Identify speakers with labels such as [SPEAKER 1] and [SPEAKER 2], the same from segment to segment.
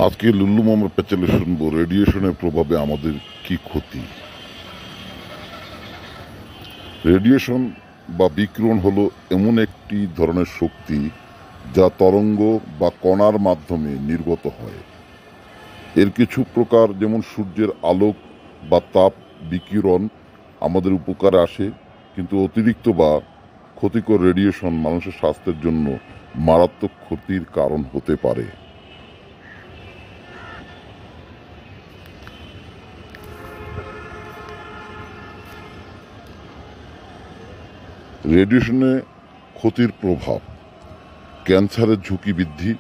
[SPEAKER 1] আজকে লুল্লু মামার প্যাচালে শুনবো রেডিয়েশনের প্রভাবে আমাদের কি ক্ষতি। রেডিয়েশন বা বিকিরণ হলো এমন একটি ধরনের শক্তি যা তরঙ্গ বা কণার মাধ্যমে নির্গত হয়। এর কিছু প্রকার যেমন সূর্যের আলোক বা তাপ বিকিরণ আমাদের উপকারে আসে, কিন্তু অতিরিক্ত বা ক্ষতিকর রেডিয়েশন মানুষের স্বাস্থ্যের জন্য মারাত্মক ক্ষতির কারণ হতে পারে। রেডিয়েশনে ক্ষতির প্রভাব: ক্যান্সারের ঝুঁকি বৃদ্ধি,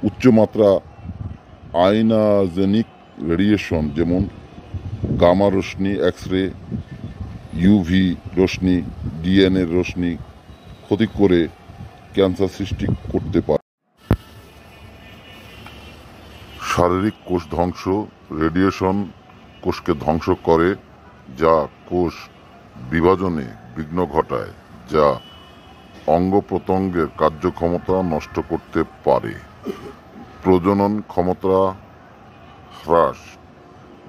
[SPEAKER 1] উচ্চমাত্রা আয়নাজেনিক রেডিয়েশন যেমন গামা রশ্মি, এক্স রে, ইউভি রশ্মি, ডিএনএ রশ্মি ক্ষতি করে ক্যান্সার সৃষ্টি করতে পারে। শারীরিক কোষ ধ্বংস: রেডিয়েশন কোষকে ধ্বংস করে, যা কোষ বিভাজনে বিঘ্ন ঘটায়, যা অঙ্গ প্রত্যঙ্গের কার্যক্ষমতা নষ্ট করতে পারে। প্রজনন ক্ষমতা হ্রাস: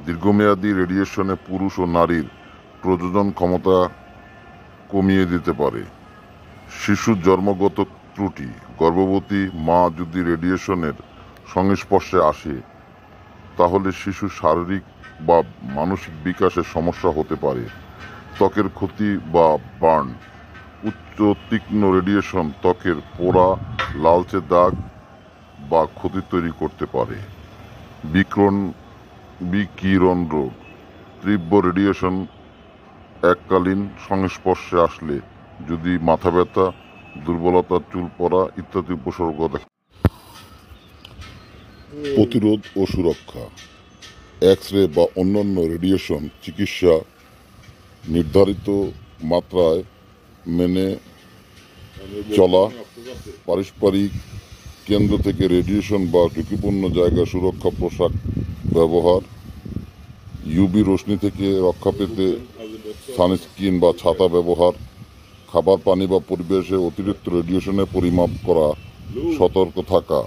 [SPEAKER 1] দীর্ঘমেয়াদী রেডিয়েশনে পুরুষ ও নারীর প্রজনন ক্ষমতা কমিয়ে দিতে পারে। শিশুর জন্মগত ত্রুটি: গর্ভবতী মা যদি রেডিয়েশনের সংস্পর্শে আসে তাহলে শিশুর শারীরিক বা মানসিক বিকাশের সমস্যা হতে পারে। ত্বকের ক্ষতি বা বার্ন: উচ্চ তীক্ষ্ণ রেডিয়েশন ত্বকের পোড়া, লালচে দাগ বা ক্ষতি তৈরি করতে পারে। বিকিরণ রোগ: তীব্র রেডিয়েশন এককালীন সংস্পর্শে আসলে যদি মাথা ব্যথা, দুর্বলতা, চুল পড়া ইত্যাদি উপসর্গ দেখা। প্রতিরোধ ও সুরক্ষা: এক্স রে বা অন্যান্য রেডিয়েশন চিকিৎসা নির্ধারিত মাত্রায় মেনে চলা, পারস্পরিক কেন্দ্র থেকে রেডিয়েশন বা ঝুঁকিপূর্ণ জায়গা সুরক্ষা পোশাক ব্যবহার, ইউভি রশ্মি থেকে রক্ষা পেতে সানস্ক্রিন বা ছাতা ব্যবহার, খাবার, পানি বা পরিবেশে অতিরিক্ত রেডিয়েশনের পরিমাপ করা, সতর্ক থাকা।